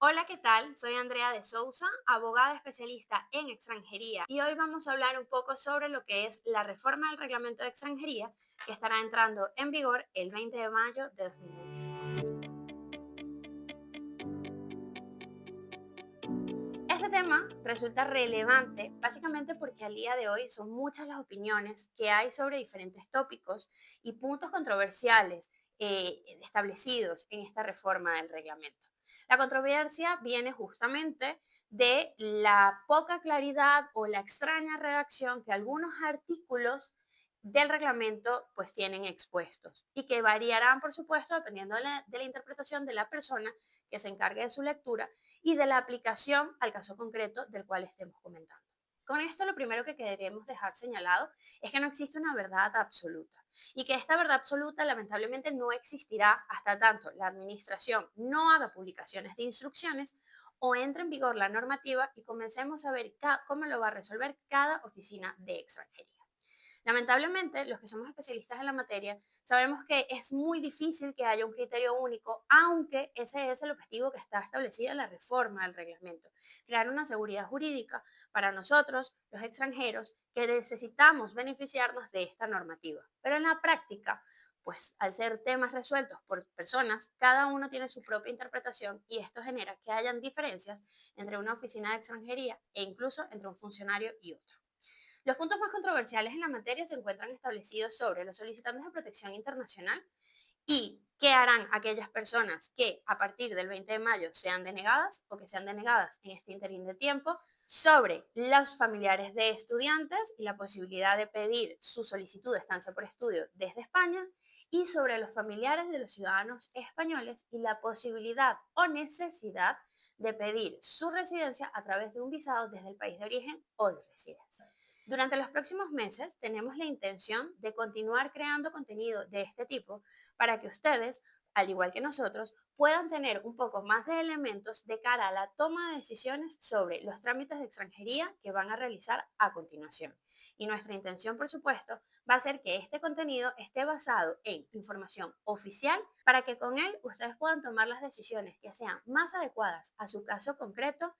Hola, ¿qué tal? Soy Andrea de Sousa, abogada especialista en extranjería y hoy vamos a hablar un poco sobre lo que es la reforma del reglamento de extranjería que estará entrando en vigor el 20 de mayo de 2025. Este tema resulta relevante básicamente porque al día de hoy son muchas las opiniones que hay sobre diferentes tópicos y puntos controversiales establecidos en esta reforma del reglamento. La controversia viene justamente de la poca claridad o la extraña redacción que algunos artículos del reglamento pues tienen expuestos y que variarán por supuesto dependiendo de la interpretación de la persona que se encargue de su lectura y de la aplicación al caso concreto del cual estemos comentando. Con esto lo primero que queremos dejar señalado es que no existe una verdad absoluta y que esta verdad absoluta lamentablemente no existirá hasta tanto la administración no haga publicaciones de instrucciones o entre en vigor la normativa y comencemos a ver cómo lo va a resolver cada oficina de extranjería. Lamentablemente, los que somos especialistas en la materia sabemos que es muy difícil que haya un criterio único, aunque ese es el objetivo que está establecido en la reforma del reglamento, crear una seguridad jurídica para nosotros, los extranjeros, que necesitamos beneficiarnos de esta normativa. Pero en la práctica, pues al ser temas resueltos por personas, cada uno tiene su propia interpretación y esto genera que hayan diferencias entre una oficina de extranjería e incluso entre un funcionario y otro. Los puntos más controversiales en la materia se encuentran establecidos sobre los solicitantes de protección internacional y qué harán aquellas personas que a partir del 20 de mayo sean denegadas o que sean denegadas en este interín de tiempo, sobre los familiares de estudiantes y la posibilidad de pedir su solicitud de estancia por estudio desde España y sobre los familiares de los ciudadanos españoles y la posibilidad o necesidad de pedir su residencia a través de un visado desde el país de origen o de residencia. Durante los próximos meses tenemos la intención de continuar creando contenido de este tipo para que ustedes, al igual que nosotros, puedan tener un poco más de elementos de cara a la toma de decisiones sobre los trámites de extranjería que van a realizar a continuación. Y nuestra intención, por supuesto, va a ser que este contenido esté basado en información oficial para que con él ustedes puedan tomar las decisiones que sean más adecuadas a su caso concreto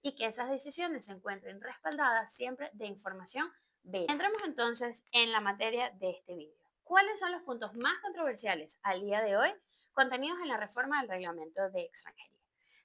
y que esas decisiones se encuentren respaldadas siempre de información veraz. Entremos entonces en la materia de este vídeo. ¿Cuáles son los puntos más controversiales al día de hoy contenidos en la reforma del reglamento de extranjería?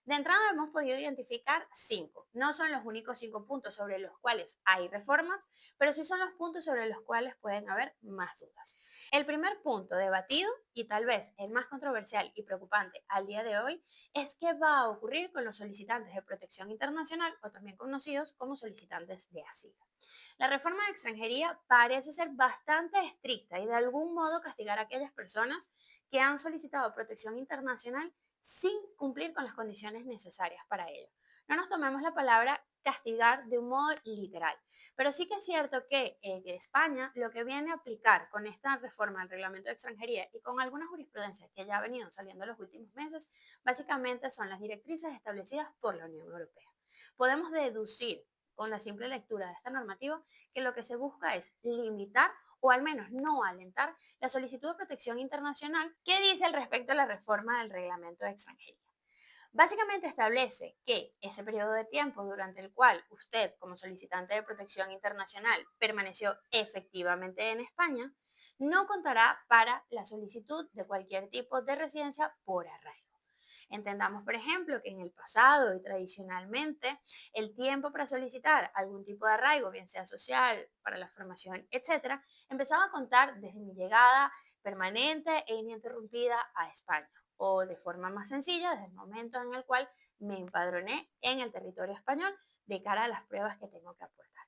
De entrada hemos podido identificar 5. No son los únicos 5 puntos sobre los cuales hay reformas, pero sí son los puntos sobre los cuales pueden haber más dudas. El primer punto debatido y tal vez el más controversial y preocupante al día de hoy es qué va a ocurrir con los solicitantes de protección internacional o también conocidos como solicitantes de asilo. La reforma de extranjería parece ser bastante estricta y de algún modo castigar a aquellas personas que han solicitado protección internacional sin cumplir con las condiciones necesarias para ello. No nos tomemos la palabra castigar de un modo literal, pero sí que es cierto que en España lo que viene a aplicar con esta reforma del reglamento de extranjería y con algunas jurisprudencias que ya ha venido saliendo en los últimos meses, básicamente son las directrices establecidas por la Unión Europea. Podemos deducir con la simple lectura de esta normativa que lo que se busca es limitar o al menos no alentar la solicitud de protección internacional que dice al respecto de la reforma del reglamento de extranjería. Básicamente establece que ese periodo de tiempo durante el cual usted como solicitante de protección internacional permaneció efectivamente en España no contará para la solicitud de cualquier tipo de residencia por arraigo. Entendamos, por ejemplo, que en el pasado y tradicionalmente el tiempo para solicitar algún tipo de arraigo, bien sea social, para la formación, etcétera, empezaba a contar desde mi llegada permanente e ininterrumpida a España o de forma más sencilla desde el momento en el cual me empadroné en el territorio español de cara a las pruebas que tengo que aportar.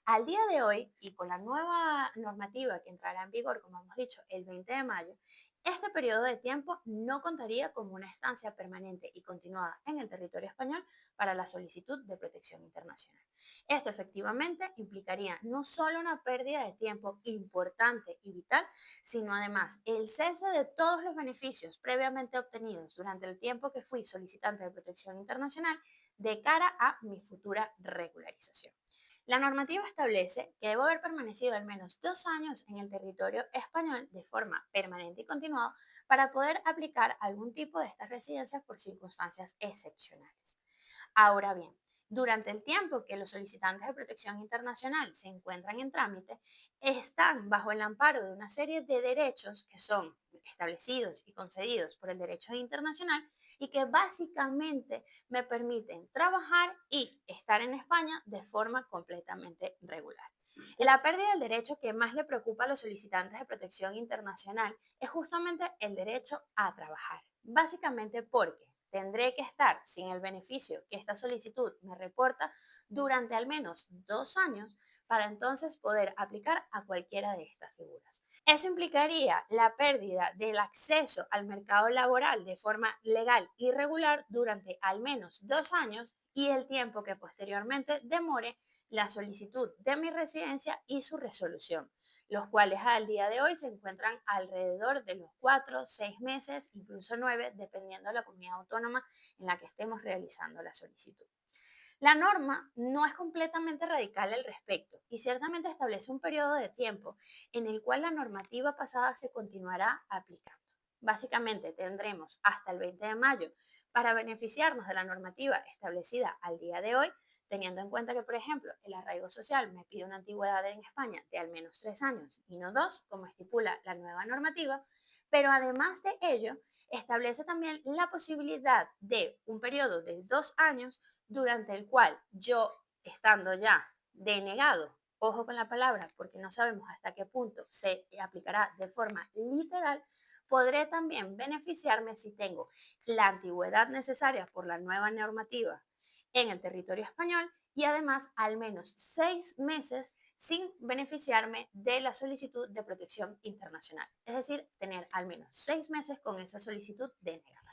Al día de hoy, y con la nueva normativa que entrará en vigor, como hemos dicho, el 20 de mayo, este periodo de tiempo no contaría como una estancia permanente y continuada en el territorio español para la solicitud de protección internacional. Esto efectivamente implicaría no solo una pérdida de tiempo importante y vital, sino además el cese de todos los beneficios previamente obtenidos durante el tiempo que fui solicitante de protección internacional de cara a mi futura regularización. La normativa establece que debo haber permanecido al menos 2 años en el territorio español de forma permanente y continuada para poder aplicar algún tipo de estas residencias por circunstancias excepcionales. Ahora bien, durante el tiempo que los solicitantes de protección internacional se encuentran en trámite, están bajo el amparo de una serie de derechos que son establecidos y concedidos por el derecho internacional y que básicamente me permiten trabajar y estar en España de forma completamente regular. La pérdida del derecho que más le preocupa a los solicitantes de protección internacional es justamente el derecho a trabajar, básicamente porque tendré que estar sin el beneficio que esta solicitud me reporta durante al menos 2 años para entonces poder aplicar a cualquiera de estas figuras. Eso implicaría la pérdida del acceso al mercado laboral de forma legal y regular durante al menos 2 años y el tiempo que posteriormente demore la solicitud de mi residencia y su resolución, los cuales al día de hoy se encuentran alrededor de los 4, 6 meses, incluso 9, dependiendo de la comunidad autónoma en la que estemos realizando la solicitud. La norma no es completamente radical al respecto y ciertamente establece un periodo de tiempo en el cual la normativa pasada se continuará aplicando. Básicamente tendremos hasta el 20 de mayo para beneficiarnos de la normativa establecida al día de hoy, teniendo en cuenta que, por ejemplo, el arraigo social me pide una antigüedad en España de al menos 3 años y no 2, como estipula la nueva normativa, pero además de ello, establece también la posibilidad de un periodo de 2 años durante el cual yo, estando ya denegado, ojo con la palabra, porque no sabemos hasta qué punto se aplicará de forma literal, podré también beneficiarme si tengo la antigüedad necesaria por la nueva normativa en el territorio español y además al menos 6 meses sin beneficiarme de la solicitud de protección internacional. Es decir, tener al menos 6 meses con esa solicitud denegada.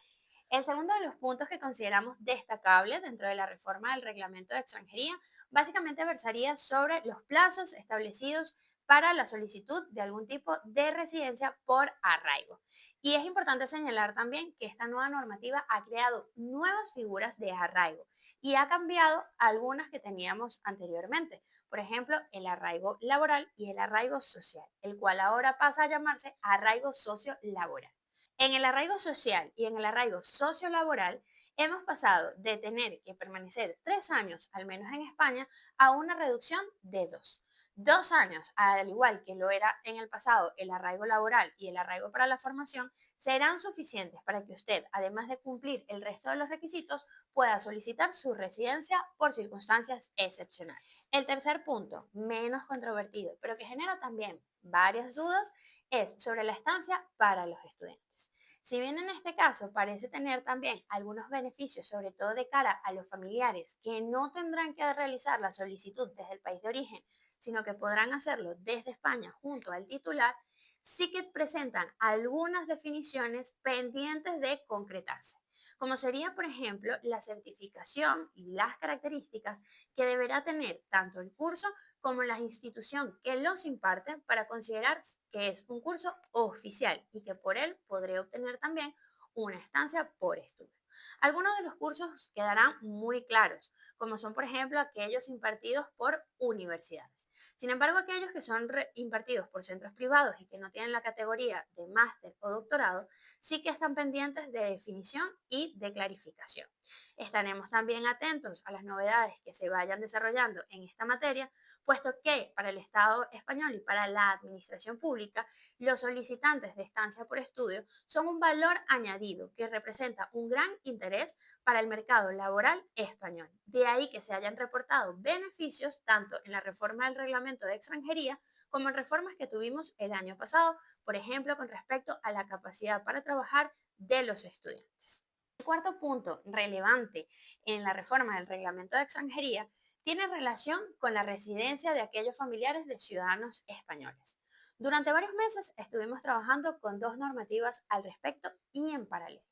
El segundo de los puntos que consideramos destacable dentro de la reforma del reglamento de extranjería básicamente versaría sobre los plazos establecidos para la solicitud de algún tipo de residencia por arraigo. Y es importante señalar también que esta nueva normativa ha creado nuevas figuras de arraigo y ha cambiado algunas que teníamos anteriormente. Por ejemplo, el arraigo laboral y el arraigo social, el cual ahora pasa a llamarse arraigo socio-laboral. En el arraigo social y en el arraigo sociolaboral hemos pasado de tener que permanecer 3 años al menos en España a una reducción de dos. 2 años, al igual que lo era en el pasado el arraigo laboral y el arraigo para la formación, serán suficientes para que usted, además de cumplir el resto de los requisitos, pueda solicitar su residencia por circunstancias excepcionales. El tercer punto, menos controvertido, pero que genera también varias dudas, es sobre la estancia para los estudiantes. Si bien en este caso parece tener también algunos beneficios, sobre todo de cara a los familiares que no tendrán que realizar la solicitud desde el país de origen, sino que podrán hacerlo desde España junto al titular, sí que presentan algunas definiciones pendientes de concretarse, como sería, por ejemplo, la certificación y las características que deberá tener tanto el curso como la institución que los imparte para considerar que es un curso oficial y que por él podré obtener también una estancia por estudio. Algunos de los cursos quedarán muy claros, como son, por ejemplo, aquellos impartidos por universidades. Sin embargo, aquellos que son impartidos por centros privados y que no tienen la categoría de máster o doctorado, sí que están pendientes de definición y de clarificación. Estaremos también atentos a las novedades que se vayan desarrollando en esta materia, puesto que para el Estado español y para la administración pública, los solicitantes de estancia por estudio son un valor añadido que representa un gran interés para el mercado laboral español. De ahí que se hayan reportado beneficios tanto en la reforma del reglamento de extranjería como en reformas que tuvimos el año pasado, por ejemplo, con respecto a la capacidad para trabajar de los estudiantes. El cuarto punto relevante en la reforma del reglamento de extranjería tiene relación con la residencia de aquellos familiares de ciudadanos españoles. Durante varios meses estuvimos trabajando con dos normativas al respecto y en paralelo.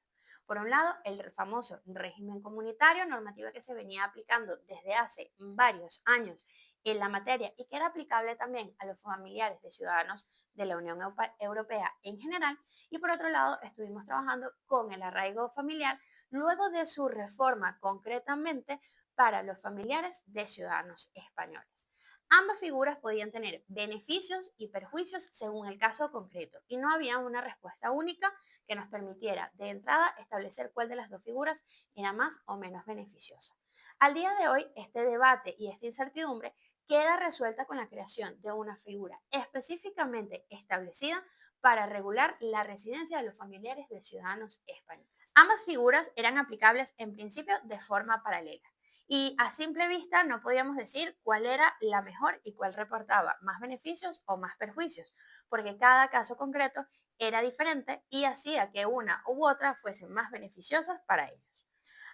Por un lado, el famoso régimen comunitario, normativa que se venía aplicando desde hace varios años en la materia y que era aplicable también a los familiares de ciudadanos de la Unión Europea en general. Y por otro lado, estuvimos trabajando con el arraigo familiar luego de su reforma concretamente para los familiares de ciudadanos españoles. Ambas figuras podían tener beneficios y perjuicios según el caso concreto y no había una respuesta única que nos permitiera de entrada establecer cuál de las dos figuras era más o menos beneficiosa. Al día de hoy, este debate y esta incertidumbre queda resuelta con la creación de una figura específicamente establecida para regular la residencia de los familiares de ciudadanos españoles. Ambas figuras eran aplicables en principio de forma paralela y a simple vista no podíamos decir cuál era la mejor y cuál reportaba más beneficios o más perjuicios, porque cada caso concreto era diferente y hacía que una u otra fuesen más beneficiosas para ellos.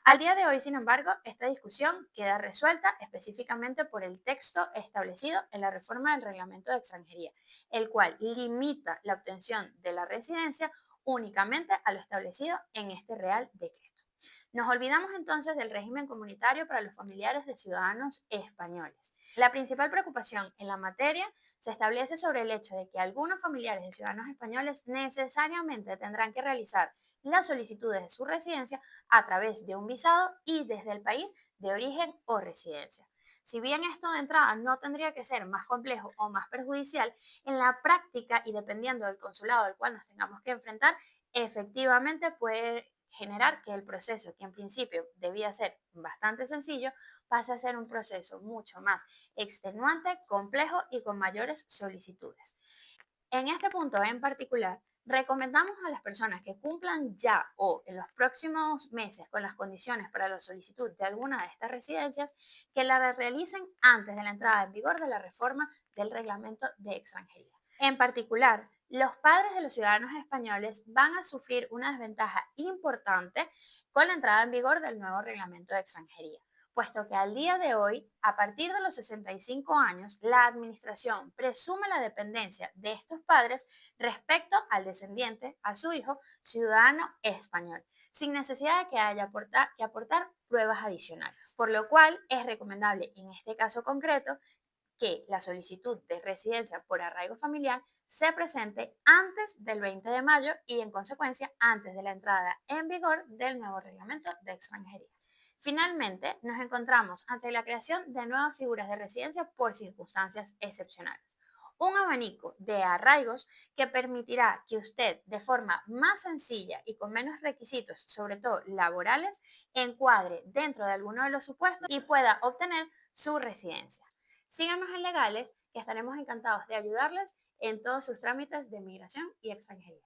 Al día de hoy, sin embargo, esta discusión queda resuelta específicamente por el texto establecido en la reforma del Reglamento de Extranjería, el cual limita la obtención de la residencia únicamente a lo establecido en este Real Decreto. Nos olvidamos entonces del régimen comunitario para los familiares de ciudadanos españoles. La principal preocupación en la materia se establece sobre el hecho de que algunos familiares de ciudadanos españoles necesariamente tendrán que realizar las solicitudes de su residencia a través de un visado y desde el país de origen o residencia. Si bien esto de entrada no tendría que ser más complejo o más perjudicial, en la práctica y dependiendo del consulado al cual nos tengamos que enfrentar, efectivamente puede generar que el proceso, que en principio debía ser bastante sencillo, pase a ser un proceso mucho más extenuante, complejo y con mayores solicitudes. En este punto en particular, recomendamos a las personas que cumplan ya o en los próximos meses con las condiciones para la solicitud de alguna de estas residencias que la realicen antes de la entrada en vigor de la reforma del reglamento de extranjería. En particular, los padres de los ciudadanos españoles van a sufrir una desventaja importante con la entrada en vigor del nuevo reglamento de extranjería, puesto que al día de hoy, a partir de los 65 años, la administración presume la dependencia de estos padres respecto al descendiente, a su hijo, ciudadano español, sin necesidad de que haya que aportar pruebas adicionales. Por lo cual, es recomendable en este caso concreto que la solicitud de residencia por arraigo familiar se presente antes del 20 de mayo y en consecuencia antes de la entrada en vigor del nuevo reglamento de extranjería. Finalmente, nos encontramos ante la creación de nuevas figuras de residencia por circunstancias excepcionales. Un abanico de arraigos que permitirá que usted, de forma más sencilla y con menos requisitos, sobre todo laborales, encuadre dentro de alguno de los supuestos y pueda obtener su residencia. Síganos en Legales, que estaremos encantados de ayudarles en todos sus trámites de migración y extranjería.